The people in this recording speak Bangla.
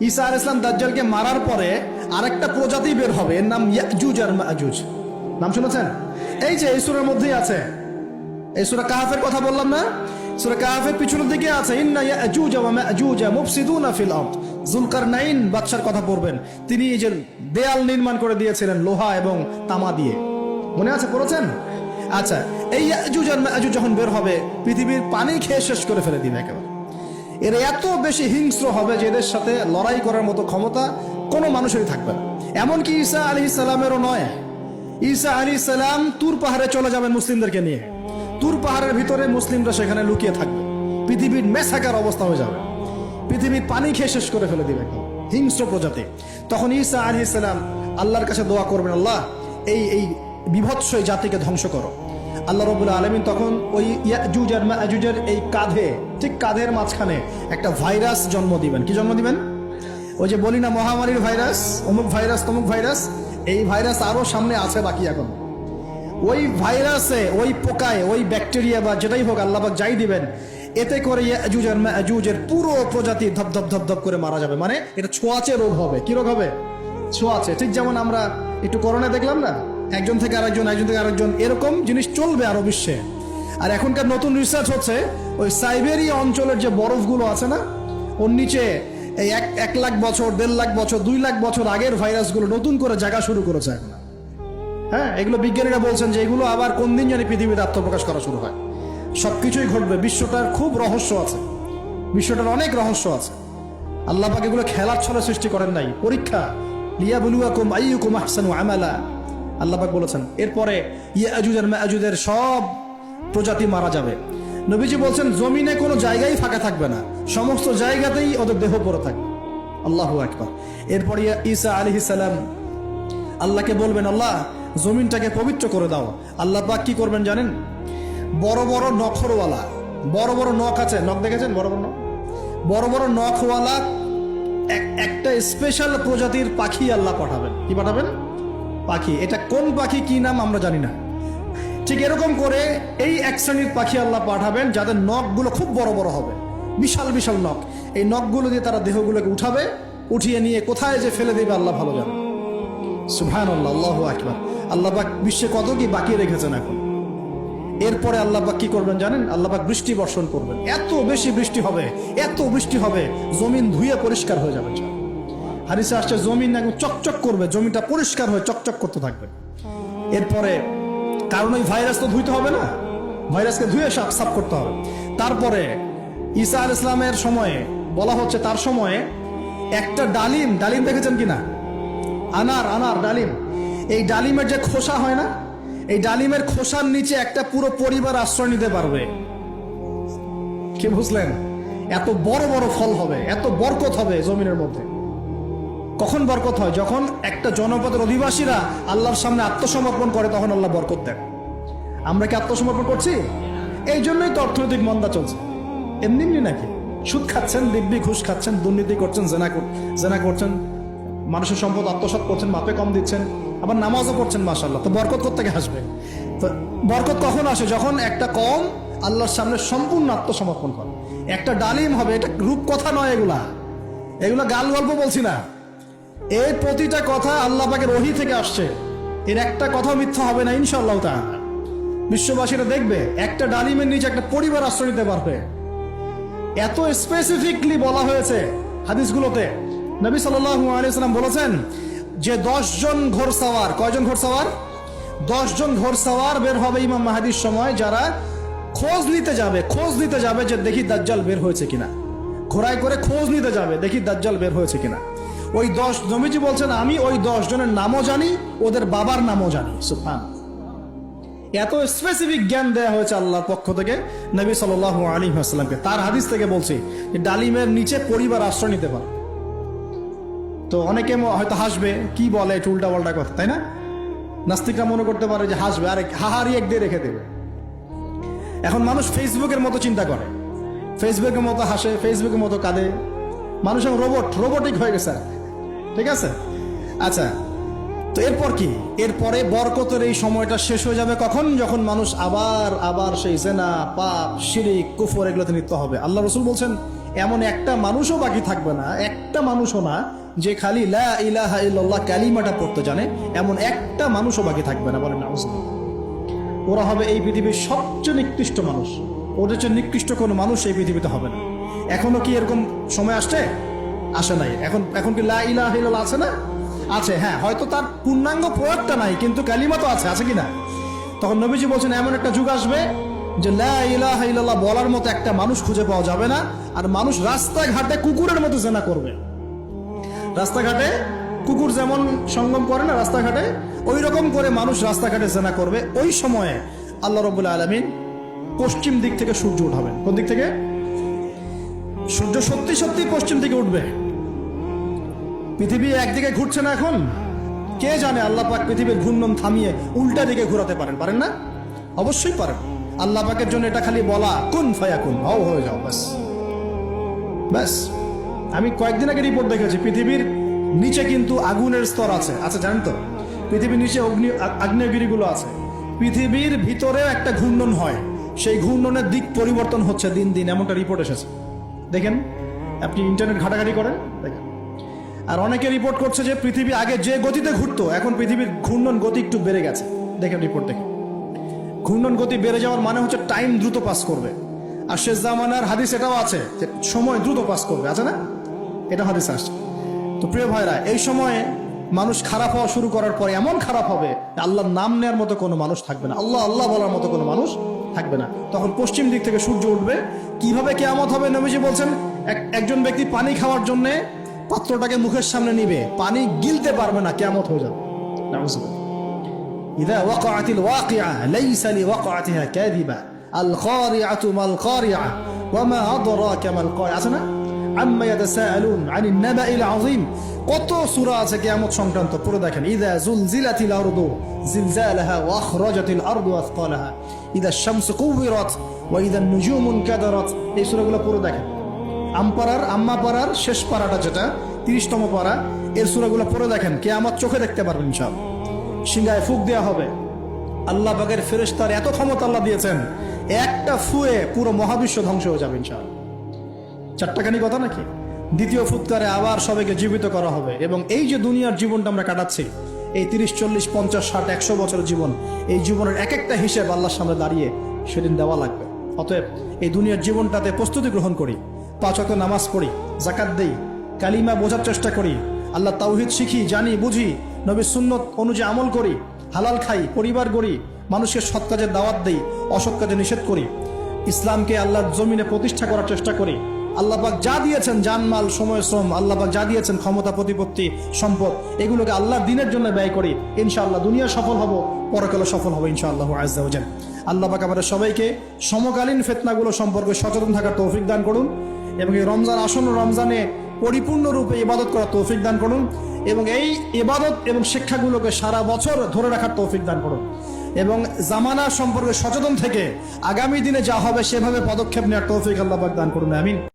ঈসা আলাইহিস সালাম দাজ্জালকে মারার পরে আরেকটা প্রজাতি বের হবে, এর নাম ইয়াজুজ আর মাজুজ। নাম শুনেছেন? এই যে এই সূরার মধ্যেই আছে, এই সূরা কাহফের কথা বললাম না, সূরা কাহফের পিছনের দিকে আছে, ইন্না ইয়াজুজ ওয়া মাজুজ মুফসিদুনা ফিল আরদ। যুলকারনাইন বাদশার কথা পড়বেন, তিনি এই যে দেয়াল নির্মাণ করে দিয়েছিলেন লোহা এবং তামা দিয়ে, মনে আছে, পড়েছেন? আচ্ছা, এই ইয়াজুজ আর মাজুজ যখন বের হবে, পৃথিবীর পানি খেয়ে শেষ করে ফেলে দিবে একেবারে। এরা এত বেশি হিংস্র হবে যে এদের সাথে লড়াই করার মতো ক্ষমতা কোনো মানুষেরই থাকবে না, এমনকি ঈসা আলাইহিস সালামেরও নয়। ঈসা আলাইহিস সালাম তুর পাহাড়ে চলে যাবেন মুসলিমদেরকে নিয়ে, তুর পাহাড়ের ভিতরে মুসলিমরা সেখানে লুকিয়ে থাকবে, পৃথিবীর মেসাকার অবস্থা হয়ে যাবে, পৃথিবীর পানি খেয়ে শেষ করে ফেলে দিবে হিংস্র প্রজাতি। তখন ঈসা আলাইহিস সালাম আল্লাহর কাছে দোয়া করবেন, আল্লাহ এই বিভৎস এই জাতিকে ধ্বংস করো। আল্লাহ রাব্বুল আলামিন তখন ওই ইয়াজুজ আর মাজুজের এই কাঁধে, ঠিক কাঁধের মাঝখানে একটা ভাইরাস জন্ম দিবেন। কি জন্ম দিবেন? ওই যে বলি না মহামারীর ভাইরাস, অমুক ভাইরাস তমুক ভাইরাস, এই ভাইরাস আরো সামনে আছে বাকি এখন। ওই ভাইরাসে, ওই পোকায়, ওই ব্যাকটেরিয়া বা যেটাই হোক আল্লাহ পাক যাই দিবেন, এতে করে ইয়াজুজ আর মাজুজের পুরো প্রজাতি ধপ ধপ করে মারা যাবে। মানে এটা ছোঁয়াচে রোগ হবে। কি রোগ হবে? ছোঁয়াচে। ঠিক যেমন আমরা একটু করোনা দেখলাম না, একজন থেকে আরেকজন, একজন থেকে আরেকজন, এরকম জিনিস চলবে আরো বিশ্বে। আর এখনকার নতুন রিসার্চ হচ্ছে, ওই সাইবেরিয়া অঞ্চলের যে বরফগুলো আছে না, ওর নিচে এই 1 লাখ বছর, 1.5 লাখ বছর, 2 লাখ বছর আগের ভাইরাসগুলো নতুন করে জায়গা শুরু করেছে এখন। হ্যাঁ, এগুলো বিজ্ঞানীরা বলছেন যে এগুলো আবার কোন দিন জানি পৃথিবীতে আত্মপ্রকাশ করা শুরু হয়। সবকিছুই ঘটবে, বিশ্বটার খুব রহস্য আছে, বিশ্বটার অনেক রহস্য আছে। আল্লাহ পাক এগুলো খেলার ছলে সৃষ্টি করেন নাই, পরীক্ষা, লিয়াবলুয়াকুম আইয়ুকুম আহসানু আমালা, আল্লাহ পাক বলেছেন। এরপরে ইয়াজুজ আর মাজুজের সব প্রজাতি মারা যাবে। নবীজি বলছেন জমিনে কোনো জায়গায় ফাঁকা থাকবে না, সমস্ত জায়গাতেই ওদের দেহ পড়ে থাকবে। আল্লাহু আকবার। এরপরে ঈসা আলাইহিস সালাম আল্লাহকে বলবেন, আল্লাহ জমিনটাকে পবিত্র করে দাও। আল্লাহ পাক কি করবেন জানেন? বড় বড় নখরওয়ালা, বড় বড় নখ আছে, নখ দেখেছেন? বড় বড় নখ, বড় বড় নখওয়ালা একটা স্পেশাল প্রজাতির পাখি আল্লাহ পাঠাবেন। কি পাঠাবেন? পাখি। এটা কোন পাখি, কি নাম আমরা জানি না। ঠিক এরকম করে এই এক শ্রেণীর পাখি আল্লাহ পাঠাবেন যাদের নখগুলো খুব বড় বড় হবে, বিশাল বিশাল নখ। এই নখগুলো দিয়ে তারা দেহগুলোকে উঠাবে, উঠিয়ে নিয়ে কোথায় যে ফেলে দেবে আল্লাহ ভালো জানে। সুবহানাল্লাহ, আল্লাহু আকবার। আল্লাহ পাক বিশ্বে কত কি বাকি রেখেছেন এখন। এরপরে আল্লাহ পাক কি করবেন জানেন? আল্লাহ পাক বৃষ্টি বর্ষণ করবেন, এত বেশি বৃষ্টি হবে, এত বৃষ্টি হবে, জমিন ধুয়ে পরিষ্কার হয়ে যাবে। হাদিসে আসছে জমিন একদম চকচক করবে, জমিটা পরিষ্কার হয়ে চকচক করতে থাকবে। এরপরে, কারণ ওই ভাইরাস তো ধুইতে হবে না, ভাইরাসকে ধুয়ে সাফ করতে হবে। তারপরে ঈসা আলাইহিস সালামের সময়ে বলা হচ্ছে, তার সময়ে একটা ডালিম, ডালিম দেখেছেন কিনা? আনার ডালিম, এই ডালিমের যে খোসা হয় না, এই ডালিমের খোসার নিচে একটা পুরো পরিবার আশ্রয় নিতে পারবে। কি বুঝলেন? এত বড় বড় ফল হবে, এত বরকত হবে জমিনের মধ্যে। কখন বরকত হয়? যখন একটা জনপদের অধিবাসীরা আল্লাহর সামনে আত্মসমর্পণ করে, তখন আল্লাহ বরকত দেন। আমরা কি আত্মসমর্পণ করছি? এই জন্যই তো অর্থনৈতিক মন্দা চলছে। এমনি নাকি? সুদ খাচ্ছেন, দিব্যি ঘুষ খাচ্ছেন, দুর্নীতি করছেন, জেনা করছেন, মানুষের সম্পদ আত্মসাৎ করছেন, মাপে কম দিচ্ছেন, আবার নামাজও করছেন, মাশাআল্লাহ। তো বরকত কোত্থেকে আসবে? তো বরকত কখন আসে? যখন একটা কম আল্লাহর সামনে সম্পূর্ণ আত্মসমর্পণ করে। একটা ডালিম হবে, এটা রূপকথা নয়, এগুলা গাল গল্প বলছি না। এই প্রতিটা কথা আল্লাহ পাকের ওহী থেকে আসছে, এর একটা কথা মিথ্যা হবে না ইনশাআল্লাহ তাআলা। বিশ্ববাসীরা দেখবে একটা ডালিমের নিচে একটা পরিবার আশ্রয় নিতে পারবে। এত স্পেসিফিকলি বলা হয়েছে হাদিসগুলোতে। নবী সাল্লাল্লাহু আলাইহি ওয়াসাল্লাম বলেছেন যে 10 জন ঘোড়সওয়ার, কয়জন ঘোড়সওয়ার? 10 জন ঘোড়সওয়ার বের হবে ইমাম মাহদীর সময়, যারা খোঁজ নিতে যাবে যে দেখি দাজ্জাল বের হয়েছে কিনা। ঘোড়ায় করে খোঁজ নিতে যাবে, দেখি দাজ্জাল বের হয়েছে কিনা। ওই 10, নবীজি বলছেন আমি ওই 10 জনের নামও জানি, ওদের বাবার নামও জানি। সুবহানাল্লাহ, এত স্পেসিফিক জ্ঞান দেয়া হয়েছে আল্লাহর পক্ষ থেকে নবী সাল্লাল্লাহু আলাইহি ওয়াসাল্লামকে। তার হাদিস থেকে বলছি যে ডালিমের নিচে পরিবার আশ্রয় নিতে পারে। তো অনেকে হয়তো হাসবে, কি বলে এটা উল্টা পাল্টা কথা, তাই না? নাস্তিকরা মনে করতে পারে যে হাসবে, আরে হাহারি এক দিয়ে রেখে দেবে। এখন মানুষ ফেসবুকের মতো চিন্তা করে, ফেসবুকের মতো হাসে, ফেসবুকের মতো কাঁদে। মানুষ এখন রোবটিক হয়ে গেছে, ঠিক আছে? আচ্ছা, তো এরপর কি? এরপরে বরকতের এই সময়টা শেষ হয়ে যাবে কখন? যখন মানুষ আবার সেই জেনা, পাপ, শিরিক, কুফর এগুলোতে লিপ্ত হবে। আল্লাহ রাসূল বলছেন এমন একটা মানুষও বাকি থাকবে না, একটা মানুষও না যে খালি লা ইলাহা ইল্লাল্লাহ কালিমাটা পড়তে জানে, এমন একটা মানুষও বাকি থাকবে না। বলেন নাউজুবিল্লাহ। ওরা হবে এই পৃথিবীর সবচেয়ে নিকৃষ্ট মানুষ। ওদের চেয়ে নিকৃষ্ট কোনো মানুষ এই পৃথিবীতে হবে না। এখনো কি এরকম সময় আসছে? আসে নাই। এখন কি লা ইলাহা ইল্লাল্লাহ আছে না? আছে, হ্যাঁ, হয়তো তার পূর্ণাঙ্গ প্রয়োগটা নাই, কিন্তু কালিমা তো আছে কি না? তখন নবীজি বলছেন এমন একটা যুগ আসবে যে লা ইলাহা ইল্লাল্লাহ বলার মতো একটা মানুষ খুঁজে পাওয়া যাবে না, আর মানুষ রাস্তাঘাটে কুকুরের মতো জেনা করবে। রাস্তাঘাটে কুকুর যেমন সঙ্গম করে না রাস্তাঘাটে, ওই রকম করে মানুষ রাস্তাঘাটে জেনা করবে। ওই সময়ে আল্লাহ রাব্বুল আলামিন পশ্চিম দিক থেকে সূর্য উঠাবেন। কোন দিক থেকে? সূর্য সত্যি সত্যি পশ্চিম দিকে উঠবে। পৃথিবী একদিকে ঘুরছে না এখন, কে জানে আল্লাহ পাক পৃথিবীর ঘূর্ণন থামিয়ে উল্টা দিকে ঘোরাতে পারেন না? অবশ্যই পারেন। আল্লাহ পাকের জন্য এটা খালি বলা, কুন ফায়াকুন, হও হয়ে যাও, ব্যাস ব্যাস। আমি কয়েকদিন আগে রিপোর্ট দেখেছি, পৃথিবীর নিচে কিন্তু আগুনের স্তর আছে, জানেন তো? পৃথিবীর নিচে আগ্নেয়গিরিগুলো আছে। পৃথিবীর ভিতরেও একটা ঘূর্ণন হয়, সেই ঘূর্ণনের দিক পরিবর্তন হচ্ছে দিন দিন, এমনটা রিপোর্ট এসেছে। দেখেন, আপনি ইন্টারনেট ঘাটাঘাটি করেন, দেখেন। আর অনেকে রিপোর্ট করছে যে পৃথিবী আগে যে গতিতে ঘুরতো, এখন পৃথিবীর ঘূর্ণন গতি একটু বেড়ে গেছে। দেখেন রিপোর্ট দেখেন। ঘূর্ণন গতি বেড়ে যাওয়ার মানে হচ্ছে টাইম দ্রুত পাস করবে। আর শেষ জামানার হাদিস এটাও আছে যে সময় দ্রুত পাস করবে, আছে না? এটা হাদিস আসছে। তো প্রিয় ভাইরা, এই সময়ে মানুষ খারাপ হওয়া শুরু করার পরে এমন খারাপ হবে, আল্লাহর নাম নেওয়ার মতো কোনো মানুষ থাকবে না, আল্লাহ আল্লাহ বলার মতো কোনো মানুষ থাকবে না। তখন পশ্চিম দিক থেকে সূর্য উঠবে। কিভাবে কিয়ামত হবে? নবীজি বলছেন, একজন ব্যক্তি পানি খাওয়ার জন্য পাত্রটাকে মুখের সামনে নিবে, পানি গিলতে পারবে না, কিয়ামত হয়ে যাবে। নাউজুবিল্লাহ। ইযা ওয়াকাআতিল ওয়াকিআ লাইসা লিওয়াকাআতিহা কাযিবা আল কারিআতু মাল কারিআ ওয়া মা আদরাকা মাল কারিআ। আছে না? আম্মা ইয়াতাসাআলুন আনিন নাবাইল আযীম। কত সূরা আছে কিয়ামত সংক্রান্ত, পড়ে দেখেন। ইযা যুলজিলাতিল আরদু জিলজালাহা ওয়া আখরাজাতিল আরদু আসকালাহা ইযা আশ-শামসু কুওয়িরাত ওয়া ইযা আন-নুজুমু ইনকাদারাত। এই সূরাগুলো পড়ে দেখেন। আম্মা পারার শেষ পারাটা, যেটা 30তম পারা, এর সূরাগুলো পড়ে দেখেন। কিয়ামত চোখে দেখতে পারবেন ইনশাআল্লাহ। সিংহায় ফুঁক দেওয়া হবে। আল্লাহ পাকের ফেরেশতার এত ক্ষমতা আল্লাহ দিয়েছেন, একটা ফুয়ে পুরো মহাবিশ্ব ধ্বংস হয়ে যাবে ইনশাআল্লাহ। চারটাখানি কথা নাকি? দ্বিতীয় ফুৎকারে আবার সবাইকে জীবিত করা হবে। এবং এই যে দুনিয়ার জীবনটা আমরা কাটাচ্ছি, এই 30, 40, 50, 60, 100 বছরের জীবন, এই জীবনের এক একটা হিসেব আল্লাহর সামনে দাঁড়িয়ে সেদিন দেওয়া লাগবে। অতএব এই দুনিয়ার জীবনটাতে প্রস্তুতি গ্রহণ করি, 5 ওয়াক্ত নামাজ পড়ি, যাকাত দেই, কালিমা বোঝার চেষ্টা করি, আল্লাহ তাওহীদ শিখি, জানি, বুঝি, নবীর সুন্নত অনুযায়ী আমল করি, হালাল খাই, পরিবার গড়ি, মানুষকে সৎ কাজের দাওয়াত দেই, অসৎ কাজে নিষেধ করি, ইসলামকে আল্লাহর জমিনে প্রতিষ্ঠা করার চেষ্টা করি। আল্লাহ পাক যা দিয়েছেন, জানমাল, সময়, শ্রম, আল্লাহ পাক যা দিয়েছেন, ক্ষমতা, প্রতিপত্তি, সম্পদ, এগুলোকে আল্লাহর দ্বীনের জন্য ব্যয় করি। ইনশাআল্লাহ দুনিয়া সফল হব, পরকালে সফল হব ইনশাআল্লাহ আযজা ওয়া জাল। আল্লাহ পাক আমাদের সবাইকে সমকালীন ফিতনাগুলো সম্পর্কে সচেতন থাকার তৌফিক দান করুন, এবং এই রমজান, আসন্ন রমজানে পরিপূর্ণরূপে ইবাদত করার তৌফিক দান করুন, এবং এই ইবাদত এবং শিক্ষাগুলোকে সারা বছর ধরে রাখার তৌফিক দান করুন, এবং জামানা সম্পর্কে সচেতন থেকে আগামী দিনে যা হবে সেভাবে পদক্ষেপ নেওয়ার তৌফিক আল্লাহ পাক দান করুন। আমিন।